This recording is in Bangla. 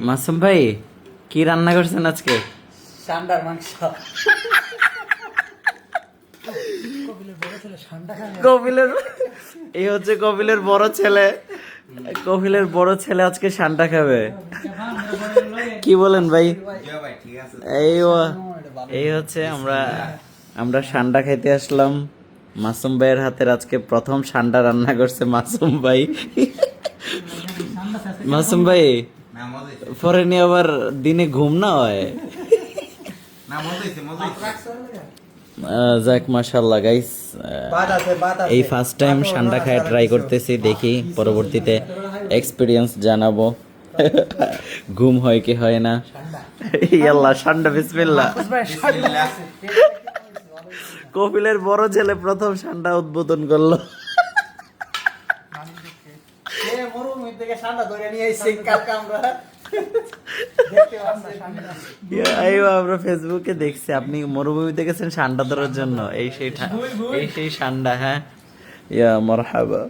মাসুম ভাই কি রান্না করছেন আজকে? সান্ডার মাংস। কপিলের এই হচ্ছে কপিলের বড় ছেলে। কপিলের বড় ছেলে আজকে সান্ডা খাবে। কি বলেন ভাই? এই এই হচ্ছে আমরা আমরা সান্ডা খাইতে আসলাম। মাসুম ভাইয়ের হাতের আজকে প্রথম সান্ডা রান্না করছে মাসুম ভাই। মাসুম ভাই পরে নিয়ে আবার দিনে ঘুম না হয়। যাক মাশাআল্লাহ গাইস, এই ফার্স্ট টাইম সান্ডা খায় ট্রাই করতেছি, দেখি পরবর্তীতে এক্সপিরিয়েন্স জানাবো। ঘুম হয় কি হয় না। ইয়াল্লাহ সান্ডা বিসমিল্লাহ। কপিলের বড় ছেলে প্রথম সান্ডা উদ্বোধন করলো। আমরা ফেসবুকে দেখছি আপনি মরুভূমিতে গেছেন সান্ডা ধরার জন্য। এই সেই সান্ডা। হ্যাঁ ইয়া মারহাবা।